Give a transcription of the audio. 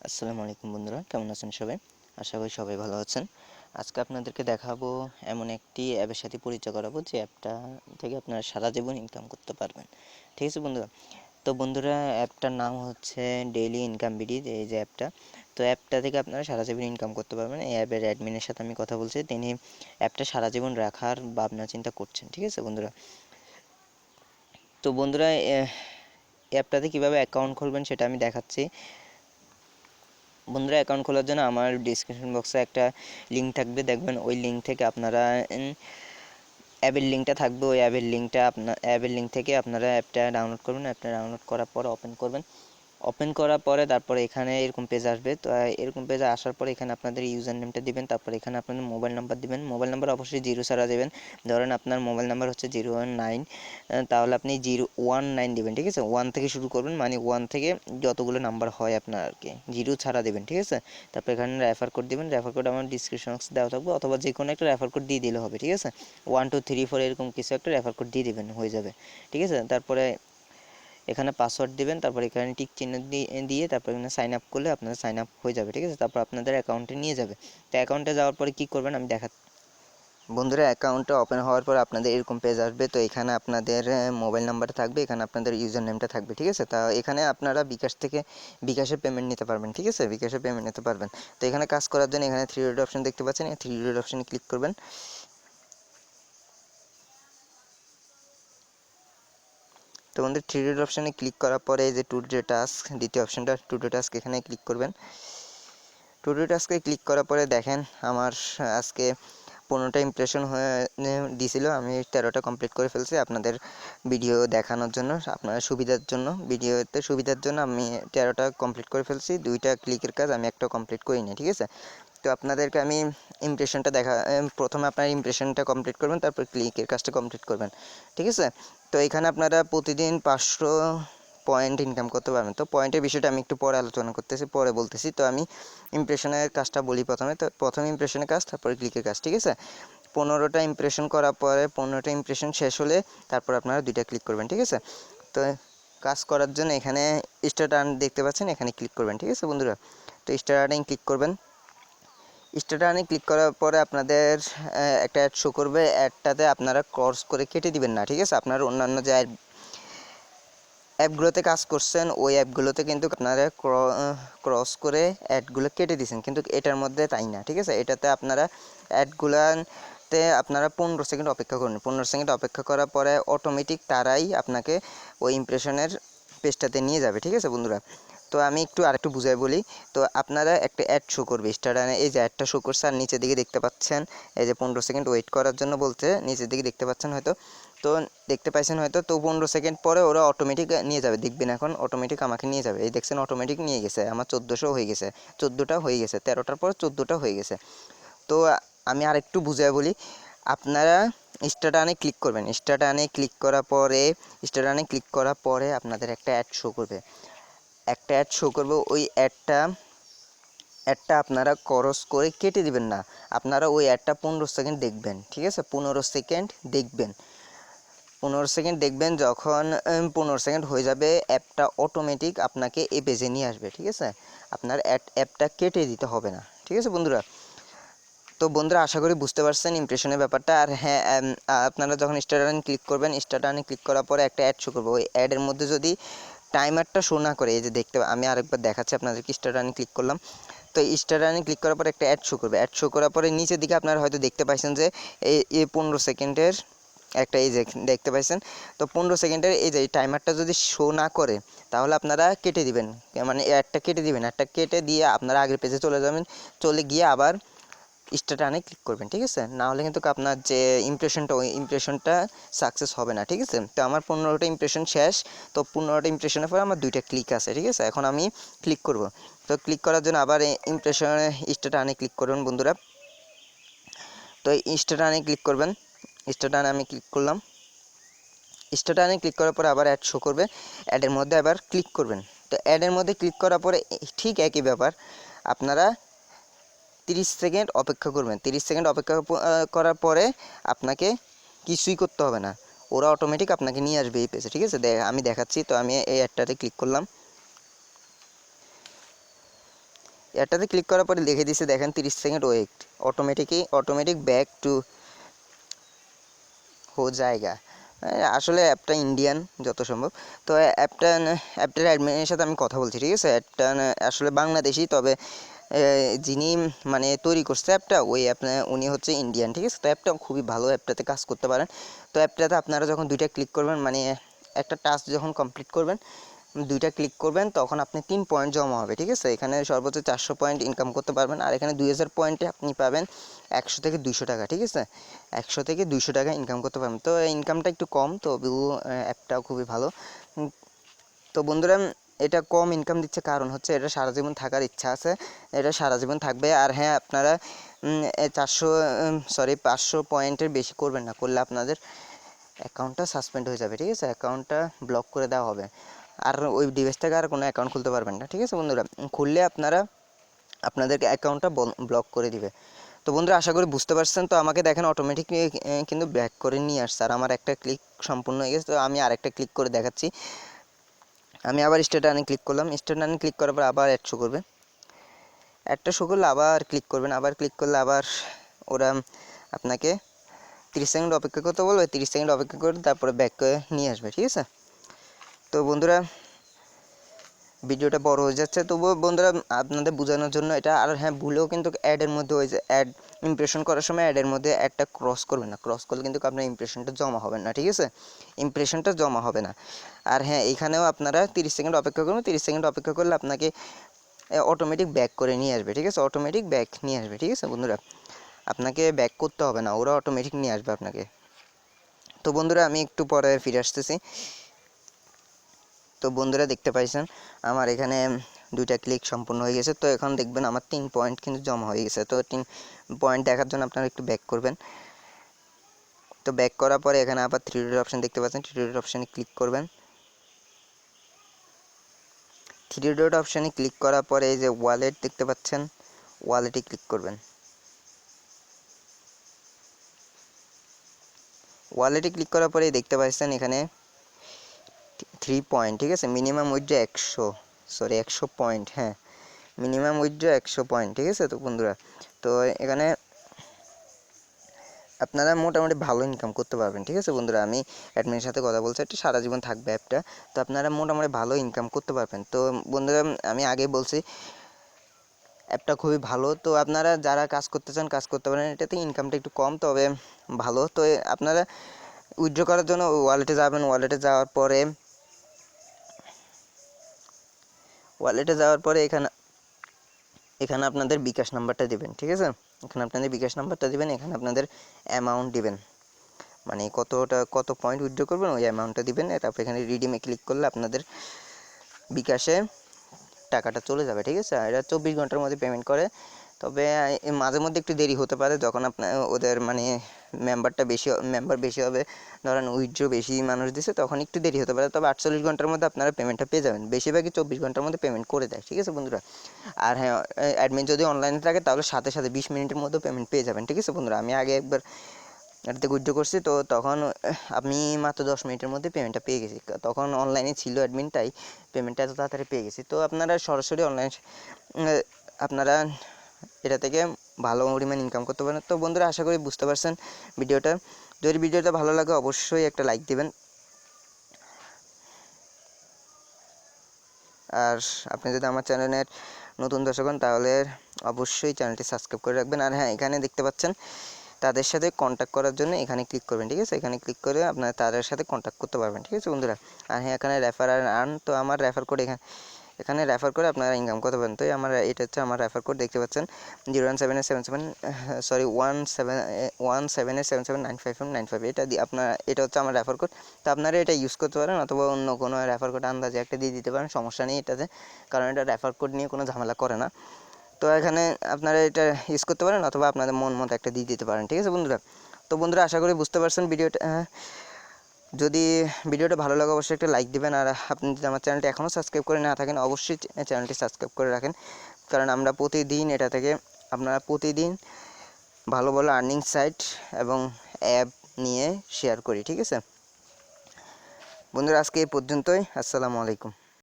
আসসালামু আলাইকুম বন্ধুরা, কেমন আছেন সবাই? আশা করি সবাই ভালো আছেন। আজকে আপনাদেরকে দেখাবো এমন একটি অ্যাপের সাথে পরিচয় করাবো যে অ্যাপটা থেকে আপনারা সারা জীবন ইনকাম করতে পারবেন। ঠিক আছে বন্ধুরা? তো বন্ধুরা, অ্যাপটার নাম হচ্ছে ডেইলি ইনকাম বিডি, এই যে অ্যাপটা। তো অ্যাপটা থেকে আপনারা সারা জীবন ইনকাম করতে পারবেন। এই অ্যাপের অ্যাডমিনের সাথে আমি কথা বলছি, তিনি অ্যাপটা সারা জীবন রাখার ভাবনা চিন্তা করছেন। ঠিক আছে বন্ধুরা? তো বন্ধুরা, অ্যাপটাতে কীভাবে অ্যাকাউন্ট খুলবেন সেটা আমি দেখাচ্ছি। বন্ধুরা, অ্যাকাউন্ট খোলার জন্য আমার ডিসক্রিপশন বক্সে একটা লিঙ্ক থাকবে, দেখবেন ওই লিঙ্ক থেকে আপনারা অ্যাপের লিঙ্কটা থাকবে। ওই অ্যাপের লিঙ্ক থেকে আপনারা অ্যাপটা ডাউনলোড করবেন। অ্যাপটা ডাউনলোড করার পর ওপেন করবেন। ওপেন করার পরে তারপরে এখানে এরকম পেজ আসবে। তো এরকম পেজে আসার পরে এখানে আপনাদের ইউজার নেমটা দিবেন। তারপর এখানে আপনাদের মোবাইল নাম্বার দিবেন। মোবাইল নাম্বার অবশ্যই 0 ছাড়া দেবেন। ধরেন আপনার মোবাইল নাম্বার হচ্ছে 019, তাহলে আপনি 019 দিবেন। ঠিক আছে? 1 থেকে শুরু করবেন, মানে 1 থেকে যতগুলো নাম্বার হয় আপনার আর কি, 0 ছাড়া দেবেন। ঠিক আছে? তারপর এখানে রেফার কোড দিবেন। রেফার কোড আমার ডিসক্রিপশন বক্সে দেওয়া থাকবে, অথবা যে কোনো একটা রেফার কোড দিয়ে দিলে হবে। ঠিক আছে? 1 2 3 4 এরকম কিছু একটা রেফার কোড দিয়ে দিবেন, হয়ে যাবে। ঠিক আছে? তারপরে এখানে পাসওয়ার্ড দিবেন। তারপর এখানে টিক চিহ্ন দিয়ে তারপর এখানে সাইন আপ করলে আপনাদের সাইন আপ হয়ে যাবে। ঠিক আছে? তারপর আপনাদের অ্যাকাউন্টে নিয়ে যাবে। তো অ্যাকাউন্টে যাওয়ার পরে কী করবেন আমি বন্ধুরা, অ্যাকাউন্টটা ওপেন হওয়ার পর আপনাদের এরকম পেজ আসবে। তো এখানে আপনাদের মোবাইল নাম্বার থাকবে, এখানে আপনাদের ইউজার নেমটা থাকবে। ঠিক আছে? তা এখানে আপনারা বিকাশে পেমেন্ট নিতে পারবেন। ঠিক আছে? বিকাশে পেমেন্ট নিতে পারবেন। তো এখানে কাজ করার জন্য এখানে 3 ডট অপশন দেখতে পাচ্ছেন, এই 3 ডট অপশনে ক্লিক করবেন। তো বন্ধু, 3 ডট অপশনে ক্লিক করার পরে এই যে টু ডে টাস্ক, দ্বিতীয় অপশনটা টু ডে টাস্ক, এখানে ক্লিক করবেন। টু ডে টাস্কে ক্লিক করার পরে দেখেন আমার আজকে 15টা ইমপ্রেশন হয়ে দিয়েছিল। আমি 13টা কমপ্লিট করে ফেলছি আপনাদের ভিডিও দেখানোর জন্য, আপনাদের সুবিধার জন্য, ভিডিওতে সুবিধার জন্য আমি 13টা কমপ্লিট করে ফেলছি। 2টা ক্লিকের কাজ, আমি একটা কমপ্লিট করিনি। ঠিক আছে? তো আপনাদেরকে আমি ইমপ্রেশনটা প্রথমে আপনার ইমপ্রেশনটা কমপ্লিট করবেন, তারপর ক্লিকের কাজটা কমপ্লিট করবেন। ঠিক আছে? তো এখানে আপনারা প্রতিদিন 500 পয়েন্ট ইনকাম করতে পারবেন। তো পয়েন্টের বিষয়টা আমি একটু পরে আলোচনা করতেছি, পরে বলতেছি। তো আমি ইমপ্রেশনের কাজটা বলি প্রথমে। তো প্রথমে ইমপ্রেশনের কাজ, তারপরে ক্লিকের কাজ। ঠিক আছে? 15টা ইমপ্রেশন করার পরে 15টা ইমপ্রেশন শেষ হলে তারপর আপনারা 2টা ক্লিক করবেন। ঠিক আছে? তো কাজ করার জন্য এখানে স্টার্ট আর্ন দেখতে পাচ্ছেন, এখানে ক্লিক করবেন। ঠিক আছে বন্ধুরা? তো স্টার্ট আর্নিং ক্লিক করবেন। স্টার্ট আর্নিং ক্লিক করার পরে আপনাদের একটা অ্যাড শো করবে। অ্যাডটাতে আপনারা ক্রস করে কেটে দিবেন না। ঠিক আছে? আপনার অন্যান্য যে অ্যাপগুলোতে কাজ করছেন ওই অ্যাপগুলোতে কিন্তু আপনারা ক্রস করে অ্যাডগুলো কেটে দিয়েছেন, কিন্তু এটার মধ্যে তাই না। ঠিক আছে? এটাতে আপনারা অ্যাডগুলোতে আপনারা 15 সেকেন্ড অপেক্ষা করুন। 15 সেকেন্ড অপেক্ষা করার পরে অটোমেটিক তারাই আপনাকে ওই ইমপ্রেশনের পেজটাতে নিয়ে যাবে। ঠিক আছে বন্ধুরা? তো আমি আরেকটু বুঝাই বলি। তো আপনারা একটা অ্যাড শো করবে স্টার্টারে, এই যে অ্যাডটা শো করছে, আর নিচের দিকে দেখতে পাচ্ছেন এই যে 15 সেকেন্ড ওয়েট করার জন্য বলছে, নিচের দিকে দেখতে পাচ্ছেন হয়তো। তো দেখতে পাইছেন হয়তো। তো 15 সেকেন্ড পরে ওরা অটোমেটিক নিয়ে যাবে, দেখবেন এখন অটোমেটিক আমাকে নিয়ে যাবে। এই দেখছেন অটোমেটিক নিয়ে গেছে, আমার 1400 হয়ে গেছে, 14টা হয়ে গেছে, 13টার পর 14টা হয়ে গেছে। তো আমি আরেকটু বুঝাই বলি। আপনারা স্টার্ট আনে ক্লিক করবেন। স্টার্ট আনে ক্লিক করার পরে আপনাদের একটা অ্যাড শো করবে। ওই অ্যাডটা আপনারা ক্রস করে কেটে দিবেন না। আপনারা ওই অ্যাডটা 15 সেকেন্ড দেখবেন। ঠিক আছে? 15 সেকেন্ড দেখবেন। 15 সেকেন্ড দেখবেন, যখন 15 সেকেন্ড হয়ে যাবে অ্যাপটা অটোমেটিক আপনাকে এই পেজে নিয়ে আসবে। ঠিক আছে? আপনার অ্যাপটা কেটে দিতে হবে না। ঠিক আছে বন্ধুরা? তো বন্ধুরা, আশা করি বুঝতে পারছেন ইমপ্রেশনের ব্যাপারটা। আর হ্যাঁ, আপনারা যখন স্টার্ট আর্নিং ক্লিক করবেন, স্টার্ট আর্নিং ক্লিক করার পরে একটা অ্যাড শো করবে। ওই অ্যাডের মধ্যে যদি টাইমারটা শো না করে, এই যে আমি আরেকবার দেখাচ্ছি আপনাদেরকে। স্টার্ট আর্নিং ক্লিক করলাম। তো স্টার্ট আর্নিং ক্লিক করার পরে একটা অ্যাড শো করবে। অ্যাড শো করার পরে নিচের দিকে আপনারা হয়তো দেখতে পাইছেন যে এই 15 সেকেন্ডের একটা, এই যে দেখতে পাইছেন। তো 15 সেকেন্ডের এই যে টাইমারটা যদি শো না করে, তাহলে আপনারা কেটে দিবেন, মানে অ্যাডটা কেটে দিবেন। অ্যাডটা কেটে দিয়ে আপনারা আগের পেজে চলে যাবেন। চলে গিয়ে আবার স্টার্ট আনে ক্লিক করবেন। ঠিক আছে? না হলে কিন্তু আপনার যে ওই ইমপ্রেশনটা সাকসেস হবে না। ঠিক আছে? তো আমার 15টা ইমপ্রেশন শেষ। তো 15টা ইমপ্রেশনের পরে আমার 2টা ক্লিক আছে। ঠিক আছে? এখন আমি ক্লিক করব। তো ক্লিক করার জন্য আবার ইমপ্রেশনে স্টার্ট আনে ক্লিক করবেন বন্ধুরা। তো স্টার্ট আনে ক্লিক করবেন। স্টার্ট আনে আমি ক্লিক করলাম। স্টার্ট আনে ক্লিক করার পরে আবার অ্যাড শো করবে। অ্যাডের মধ্যে আবার ক্লিক করবেন। তো অ্যাডের মধ্যে ক্লিক করার পরে ঠিক একই ব্যাপার, আপনারা 30 সেকেন্ড অপেক্ষা করবেন। 30 সেকেন্ড অপেক্ষা করার পরে আপনাকে কিছুই করতে হবে না, ওরা অটোমেটিক আপনাকে নিয়ে আসবে এই পেজে। ঠিক আছে? আমি দেখাচ্ছি। তো আমি এই অ্যাডটাতে ক্লিক করলাম। এটাতে ক্লিক করার পরে লিখে দিছে দেখেন 30 second wait, automatic back to হো জায়গা। আসলে অ্যাপটা ইন্ডিয়ান যত সম্ভব। তো অ্যাপটার অ্যাডমিনের সাথে আমি কথা বলছি, ঠিক আছে। অ্যাপটা আসলে বাংলাদেশি, তবে যিনি মানে তৈরি করছে অ্যাপটা, ওই উনি হচ্ছে ইন্ডিয়ান, ঠিক আছে। তো অ্যাপটা খুবই ভালো, অ্যাপটাতে কাজ করতে পারেন। তো অ্যাপটাতে আপনারা যখন 2টা ক্লিক করবেন, মানে একটা টাস্ক যখন কমপ্লিট করবেন, 2টা ক্লিক করবেন, তখন আপনি 3 পয়েন্ট জমা হবে, ঠিক আছে। এখানে সর্বোচ্চ 400 পয়েন্ট ইনকাম করতে পারবেন, আর এখানে 2000 পয়েন্টে আপনি পাবেন 100 থেকে 200 টাকা, ঠিক আছে। 100 থেকে 200 টাকা ইনকাম করতে পারবেন। তো ইনকামটা একটু কম, তবুও অ্যাপটাও খুবই ভালো। তো বন্ধুরা, এটা কম ইনকাম দিচ্ছে কারণ হচ্ছে এটা সারা জীবন থাকার ইচ্ছা আছে, এটা সারা জীবন থাকবে। আর হ্যাঁ, আপনারা 500 পয়েন্টের বেশি করবেন না, করলে আপনাদের অ্যাকাউন্টটা সাসপেন্ড হয়ে যাবে, ঠিক আছে। অ্যাকাউন্টটা ব্লক করে দেওয়া হবে, আর ওই ডিভাইস থেকে আর কোনো অ্যাকাউন্ট খুলতে পারবেন না, ঠিক আছে বন্ধুরা। খুললে আপনাদেরকে অ্যাকাউন্টটা ব্লক করে দিবে। তো বন্ধুরা, আশা করি বুঝতে পারছেন। তো আমাকে দেখেন অটোমেটিক কিন্তু ব্যাক করে নিয়ে আসছে, আর আমার একটা ক্লিক সম্পূর্ণ হয়ে গেছে। তো আমি আরেকটা ক্লিক করে দেখাচ্ছি। আমি আবার স্টার্ট আনে ক্লিক করলাম, স্টার্ট আনে ক্লিক করার পর আবার অ্যাড শো করবে, অ্যাডটা শো করলে আবার ক্লিক করবেন, আবার ক্লিক করলে আবার ওরা আপনাকে 30 সেকেন্ড অপেক্ষা করতে বলবে, 30 সেকেন্ড অপেক্ষা করে তারপরে ব্যাক করে নিয়ে আসবে, ঠিক আছে। তো বন্ধুরা, ভিডিওটা বড় হয়ে যাচ্ছে, তবুও বন্ধুরা আপনাদের বোঝানোর জন্য এটা। আর হ্যাঁ, ভুলেও কিন্তু অ্যাডের মধ্যে ওই যে অ্যাড ইমপ্রেশন করার সময় অ্যাডের মধ্যে অ্যাডটা ক্রস করবেন না, ক্রস করলে কিন্তু আপনার ইমপ্রেশনটা জমা হবে না, ঠিক আছে। ইমপ্রেশনটা জমা হবে না। আর হ্যাঁ, এইখানেও আপনারা 30 সেকেন্ড অপেক্ষা করবেন, 30 সেকেন্ড অপেক্ষা করলে আপনাকে অটোমেটিক ব্যাক করে নিয়ে আসবে, ঠিক আছে। অটোমেটিক ব্যাক নিয়ে আসবে, ঠিক আছে বন্ধুরা। আপনাকে ব্যাক করতে হবে না, ওরা অটোমেটিক নিয়ে আসবে আপনাকে। তো বন্ধুরা, আমি একটু পরে ফিরে আসতেছি। তো বন্ধুরা, দেখতে পাইছেন আমার এখানে 2টা ক্লিক সম্পূর্ণ হয়ে গেছে। তো এখন দেখবেন আমার 3 পয়েন্ট কিন্তু জমা হয়ে গেছে। তো 3 পয়েন্ট দেখার জন্য আপনারা একটু ব্যাক করবেন। তো ব্যাক করার পরে এখানে আবার 3 ডট অপশন দেখতে পাচ্ছেন, 3 ডট অপশানে ক্লিক করবেন। 3 ডট অপশানে ক্লিক করার পরে এই যে ওয়ালেট দেখতে পাচ্ছেন, ওয়ালেটে ক্লিক করবেন। ওয়ালেটে ক্লিক করার পরে দেখতে পাচ্ছেন এখানে 3 পয়েন্ট, ঠিক আছে। মিনিমাম উইথড্র 100 পয়েন্ট, হ্যাঁ, মিনিমাম উইথড্র 100 পয়েন্ট, ঠিক আছে। তো বন্ধুরা, তো এখানে আপনারা মোটামুটি ভালো ইনকাম করতে পারবেন, ঠিক আছে বন্ধুরা। আমি অ্যাডমিনের সাথে কথা বলছি, এটা সারা জীবন থাকবে অ্যাপটা। তো আপনারা মোটামুটি ভালো ইনকাম করতে পারবেন। তো বন্ধুরা, আমি আগেই বলছি অ্যাপটা খুবই ভালো। তো আপনারা যারা কাজ করতে চান কাজ করতে পারেন, এটাতে ইনকামটা একটু কম, তবে ভালো। তো আপনারা উইথড্র করার জন্য ওয়ালেটে যাবেন, ওয়ালেটে যাওয়ার পরে এখানে আপনাদের বিকাশ নাম্বারটা দিবেন, ঠিক আছে। এখানে আপনাদের বিকাশ নাম্বারটা দিবেন, এখানে আপনাদের অ্যামাউন্ট দিবেন, মানে কত পয়েন্ট উইথড্র করবেন ওই অ্যামাউন্টটা দিবেন। তারপর এখানে রিডিমে ক্লিক করলে আপনাদের বিকাশে টাকাটা চলে যাবে, ঠিক আছে। এটা 24 ঘন্টার মধ্যে পেমেন্ট করে, তবে মাঝে মধ্যে একটু দেরি হতে পারে, যখন আপনার ওদের মানে মেম্বার বেশি হবে, ধরেন উইথড্র বেশি মানুষ দিছে, তখন একটু দেরি হতে পারে। তবে 48 ঘন্টার মধ্যে আপনারা পেমেন্টটা পেয়ে যাবেন। বেশিরভাগই 24 ঘন্টার মধ্যে পেমেন্ট করে দেয়, ঠিক আছে বন্ধুরা। আর হ্যাঁ, অ্যাডমিন যদি অনলাইনে থাকে তাহলে সাথে সাথে 20 মিনিটের মধ্যে পেমেন্ট পেয়ে যাবেন, ঠিক আছে বন্ধুরা। আমি আগে একবার এটাতে উইথড্র করছি, তো তখন আমি মাত্র 10 মিনিটের মধ্যে পেমেন্টটা পেয়ে গেছি। তখন অনলাইনে ছিল অ্যাডমিন, তাই পেমেন্টটা এত তাড়াতাড়ি পেয়ে গেছি। তো আপনারা সরাসরি অনলাইন আপনারা এটা থেকে ভালো পরিমাণ ইনকাম করতে পারেন। তো বন্ধুরা, আশা করি বুঝতে পারছেন ভিডিওটা। যদি ভিডিওটা ভালো লাগে অবশ্যই একটা লাইক দিবেন, আর আপনি যদি আমার চ্যানেলের নতুন দর্শক হন তাহলে অবশ্যই চ্যানেলটি সাবস্ক্রাইব করে রাখবেন। আর হ্যাঁ, এখানে দেখতে পাচ্ছেন তাদের সাথে কন্ট্যাক্ট করার জন্য এখানে ক্লিক করবেন, ঠিক আছে। এখানে ক্লিক করে আপনারা তাদের সাথে কন্ট্যাক্ট করতে পারবেন, ঠিক আছে বন্ধুরা। আর হ্যাঁ, এখানে রেফার আর আর্ন, তো আমার রেফার কোড এখানে রেফার করে আপনারা ইনকাম করতে পারেন। তো এটা হচ্ছে আমার রেফার কোড, দেখতে পাচ্ছেন 01777 এটা দিয়ে এটা হচ্ছে আমার রেফার কোড। তো আপনারা এটা ইউজ করতে পারেন, অথবা অন্য কোনো রেফার কোড আন্দাজে একটা দিয়ে দিতে পারেন, সমস্যা নেই এটাতে, কারণ এটা রেফার কোড নিয়ে কোনো ঝামেলা করে না। তো এখানে আপনারা এটা ইউজ করতে পারেন, অথবা আপনাদের মন মতো একটা দিয়ে দিতে পারেন, ঠিক আছে বন্ধুরা। তো বন্ধুরা, আশা করি বুঝতে পারছেন ভিডিওটা। যদি ভিডিওটা ভালো লাগে অবশ্যই একটা লাইক দিবেন, আর আপনি যদি আমার চ্যানেলটি এখনও সাবস্ক্রাইব করে না থাকেন অবশ্যই চ্যানেলটি সাবস্ক্রাইব করে রাখেন, কারণ আমরা প্রতিদিন এটা থেকে আপনারা প্রতিদিন ভালো ভালো আর্নিং সাইট এবং অ্যাপ নিয়ে শেয়ার করি, ঠিক আছে বন্ধুরা। আজকে এই পর্যন্তই, আসসালামু আলাইকুম।